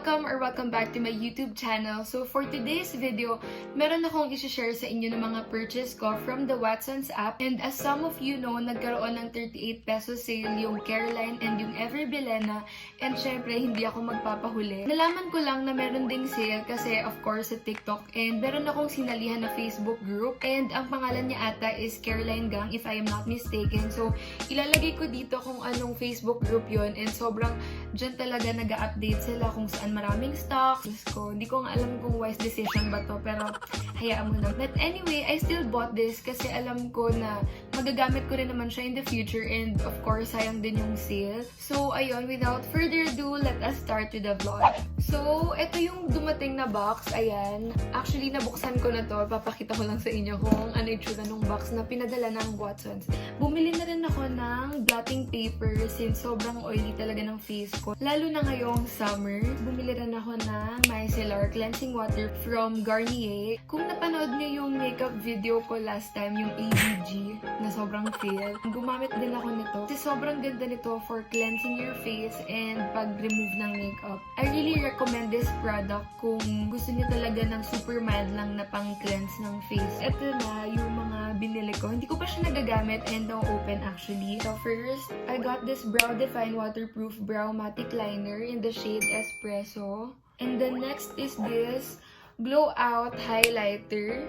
welcome back to my YouTube channel. So for today's video, meron akong i-share sa inyo ng mga purchase ko from the Watsons app. And as some of you know, nagkaroon ng 38 pesos sale yung Careline and yung Everbilena. And syempre, hindi ako magpapahuli. Nalaman ko lang na meron ding sale kasi of course sa TikTok. And meron akong sinalihan na Facebook group. And ang pangalan niya ata is Careline Gang if I am not mistaken. So ilalagay ko dito kung anong Facebook group yon. And sobrang dyan talaga nag-update sila kung saan maraming stocks ko. Hindi ko nga alam kung wise decision ba to, pero hayaan mo na. But anyway, I still bought this kasi alam ko na magagamit ko rin naman siya in the future and of course, sayang din yung sale. So, ayun, without further ado, let us start with the vlog. So, ito yung dumating na box. Ayan. Actually, nabuksan ko na to. Papakita ko lang sa inyo kung ano yung tsura ng box na pinadala ng Watsons. Bumili na rin ako ng blotting paper since sobrang oily talaga ng face ko. Lalo na ngayong summer, bumili rin ako ng micellar cleansing water from Garnier. Kung napanood niyo yung makeup video ko last time, yung ABG, na sobrang fail, gumamit din ako nito. Kasi sobrang ganda nito for cleansing your face and pag-remove ng makeup. I really recommend this product kung gusto niyo talaga ng super mild lang na pang-cleanse ng face. Ito na yung mga binili ko. Hindi ko pa siya nagagamit and na-open actually. So first, I got this Brow Define Waterproof Brow Matic Liner in the shade Espresso. And the next is this Glow Out Highlighter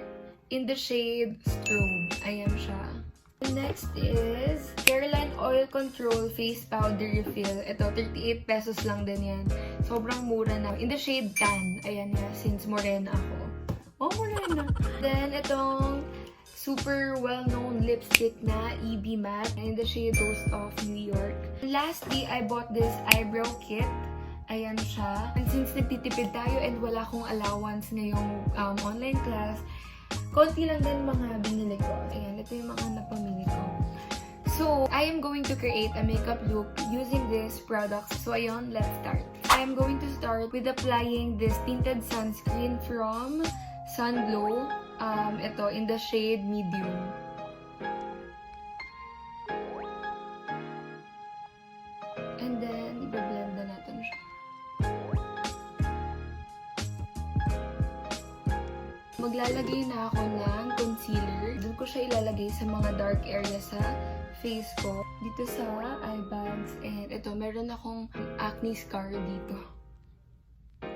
in the shade Strobe. Ayan siya. Next is Careline Oil Control Face Powder Refill. Ito, 38 pesos lang din yan. Sobrang mura na. In the shade Tan. Ayan na, since morena ako. Oh, morena. Then, itong super well-known lipstick na EB Matte in the shade Rose of New York. Lastly, I bought this eyebrow kit. Ayan siya. And since nagtitipid tayo and wala akong allowance ngayong online class, konti lang din mga binili ko. Ayan, ito yung mga napamili ko. So, I am going to create a makeup look using this product. So, ayun, let's start. I am going to start with applying this tinted sunscreen from Sunglow. Ito, in the shade Medium. And then, i-blend na natin siya. Maglalagay na ako ng concealer. Doon ko siya ilalagay sa mga dark area sa face ko. Dito sa eye bags. And ito, meron akong acne scar dito.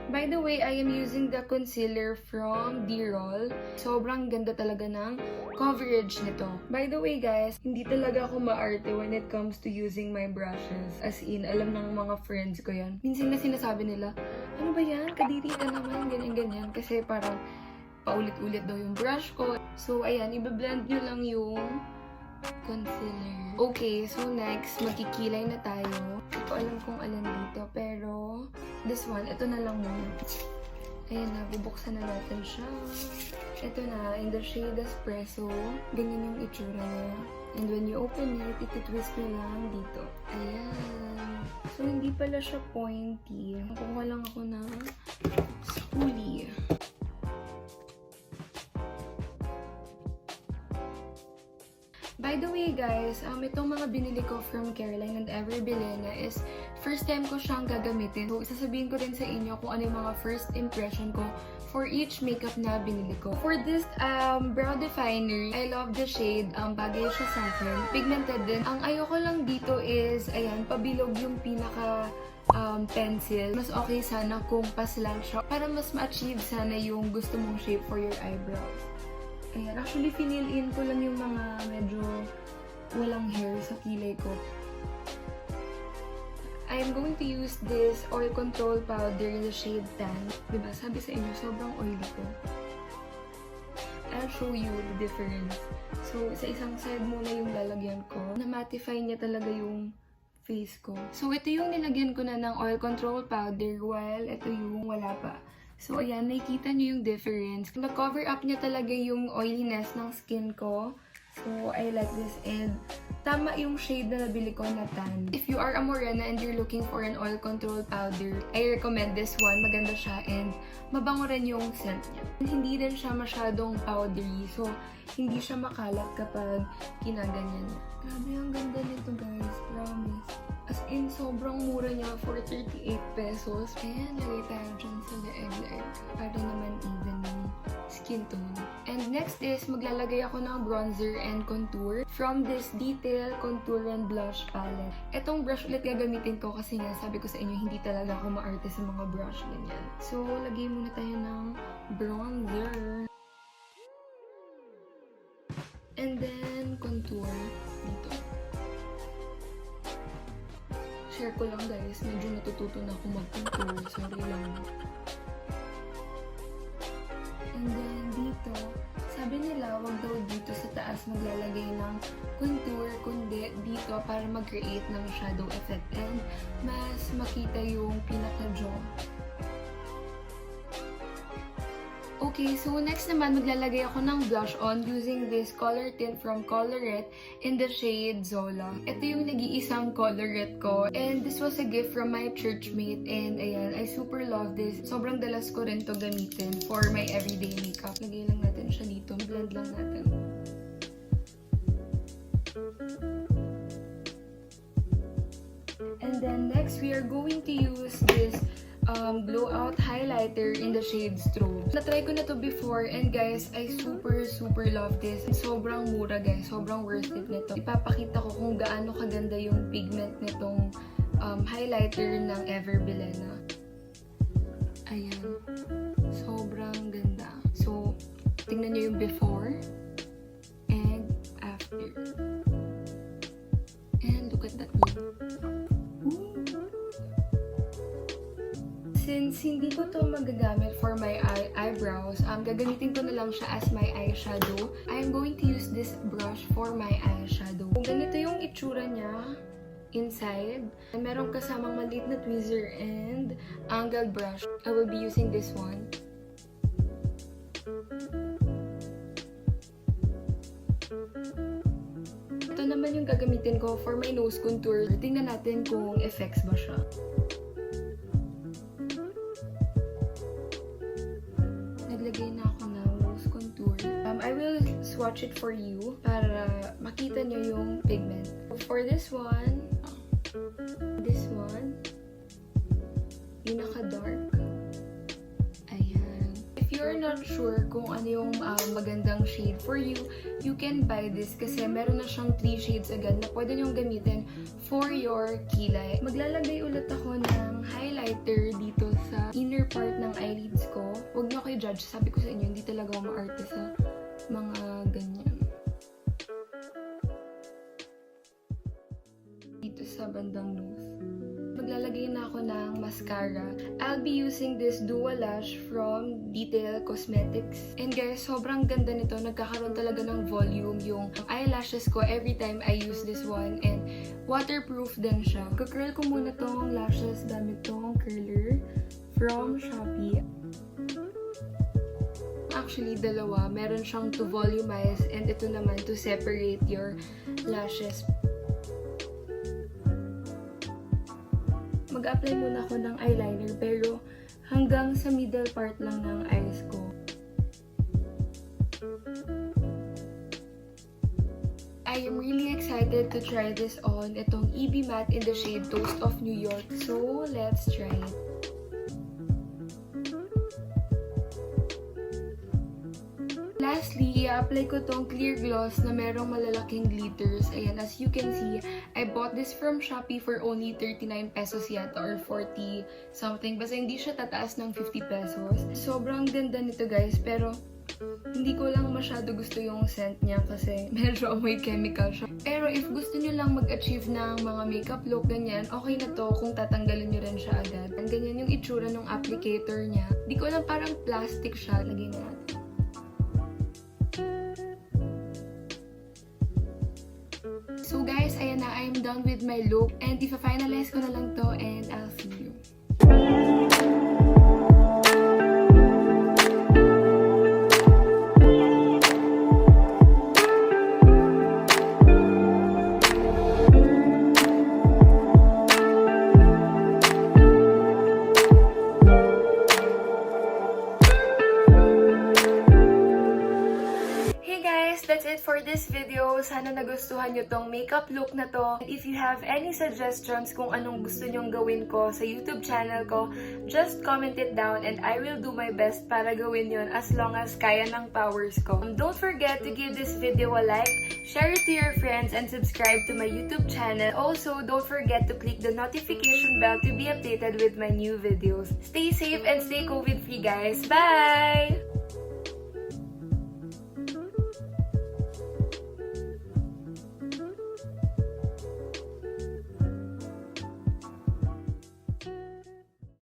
By the way, I am using the concealer from D-Roll. Sobrang ganda talaga ng coverage nito. By the way guys, hindi talaga ako maarte when it comes to using my brushes. As in, alam ng mga friends ko yan. Minsan na sinasabi nila, ano ba yan? Kadiri ka naman, ganyan-ganyan. Kasi parang paulit-ulit daw yung brush ko. So, ayan, i-blend nyo lang yung concealer. Okay, so next, magkikilay na tayo. Hindi ko alam kung alin dito, pero this one, ito na lang muna. Ayan na, bubuksan na natin siya. Ito na, in the shade Espresso. Ganyan yung itsura niya. And when you open it, iti-twist nyo lang dito. Ayan. So, hindi pala siya pointy. Kukuha lang ako ng spoolie. By the way guys, itong mga binili ko from Careline and Everbilena is first time ko siyang gagamitin. So, isasabihin ko rin sa inyo kung ano yung mga first impression ko for each makeup na binili ko. For this brow definer, I love the shade. Bagay siya sa akin. Pigmented din. Ang ayoko lang dito is, ayan, pabilog yung pinaka pencil. Mas okay sana kung paslang siya para mas ma-achieve sana yung gusto mong shape for your eyebrows. Ayan, actually, fill in ko lang yung mga medyo walang hair sa kilay ko. I am going to use this oil control powder in the shade Tan. Diba, sabi sa inyo, sobrang oily ko. I'll show you the difference. So, sa isang side muna yung lalagyan ko. Na-mattify niya talaga yung face ko. So, ito yung nilagyan ko na ng oil control powder while ito yung wala pa. So, ayan, nakikita nyo yung difference. Na-cover up niya talaga yung oiliness ng skin ko. So, I like this. And, tama yung shade na nabili ko na tan. If you are a morena and you're looking for an oil control powder, I recommend this one. Maganda siya and mabango rin yung scent niya. And hindi rin siya masyadong powdery. So, hindi siya makalat kapag kinaganyan niya. Grabe, ang ganda nito guys. Promise. As in, sobrang mura niya for 38 pesos. Ayan, lagay tayo dyan sa leeg. Para naman even yung skin tone. And next is, maglalagay ako ng bronzer and contour from this Detail Contour and Blush palette. Etong brush ulit gagamitin ko kasi nga, sabi ko sa inyo, hindi talaga ako maarte sa mga brush ganyan. So, lagay muna tayo ng bronzer. And then, contour dito. Share ko lang guys, medyo natututo na ako mag-contour. Sorry lang. And then, dito, sabi nila, wag daw dito sa taas maglalagay ng contour, kundi dito para mag-create ng shadow effect and mas makita yung pinaka-jaw. Okay, so next naman, maglalagay ako ng blush on using this color tint from Colorette in the shade Zola. Ito yung nag-iisang Colorette ko. And this was a gift from my churchmate. And ayan, I super love this. Sobrang dalas ko rin to gamitin for my everyday makeup. Lagay lang natin siya dito. Blend lang natin. And then next, we are going to use this blowout highlighter in the shade Strobe. Na-try ko na to before and guys, I super love this. Sobrang mura guys, sobrang worth it nito. Ipapakita ko kung gaano kaganda yung pigment nitong highlighter ng Everbilena. Ayan. Sobrang ganda. So, tingnan nyo yung before and after. And look at that one. Since hindi ko to magagamit for my eyebrows, gagamitin ko na lang siya as my eyeshadow. I'm going to use this brush for my eyeshadow. Ganito yung itsura niya inside. Meron kasamang maliit na tweezer and angled brush. I will be using this one. Ito naman yung gagamitin ko for my nose contour. Tingnan natin kung effects ba siya. Naglagay na ako ng nose contour. I will swatch it for you para makita nyo yung pigment. For this one, yung naka-dark. Ayan. If you're not sure kung ano yung magandang shade for you, you can buy this kasi meron na siyang 3 shades agad na pwede nyong gamitin for your kilay. Maglalagay ulit ako ng highlighter dito sa inner part ng eyelids ko. Huwag nyo kayo judge. Sabi ko sa inyo, hindi talaga ako maarte sa mga ganyan. Dito sa bandang nose. Maglalagay na ako ng mascara. I'll be using this Dual Lash from Detail Cosmetics. And guys, sobrang ganda nito. Nagkakaroon talaga ng volume yung eyelashes ko every time I use this one. And waterproof din siya. Curl ko muna tong lashes gamit tong curler from Shopee. Actually, dalawa. Meron siyang to volumize and ito naman to separate your lashes. Mag-apply muna ako ng eyeliner pero hanggang sa middle part lang ng eyes ko. I am really excited to try this on. Itong EB Matte in the shade Toast of New York. So, let's try it. Lastly, i-apply ko tong clear gloss na merong malalaking glitters. Ayan, as you can see, I bought this from Shopee for only 39 pesos yata or 40 something. Basta hindi siya tataas ng 50 pesos. Sobrang ganda nito guys, pero hindi ko lang masyado gusto yung scent niya kasi medyo amoy chemical siya. Pero if gusto nyo lang mag-achieve ng mga makeup look, ganyan, okay na to kung tatanggalin nyo rin siya agad. And ganyan yung itsura ng applicator niya. Di ko lang, parang plastic siya. Lagay na natin. So guys, ayan na, I'm done with my look. And ipa-finalize ko na lang to and I'll see you. that's it for this video. Sana nagustuhan nyo tong makeup look na to. If you have any suggestions kung anong gusto nyong gawin ko sa YouTube channel ko, just comment it down and I will do my best para gawin yon as long as kaya ng powers ko. Don't forget to give this video a like, share it to your friends, and subscribe to my YouTube channel. Also, don't forget to click the notification bell to be updated with my new videos. Stay safe and stay COVID-free, guys. Bye!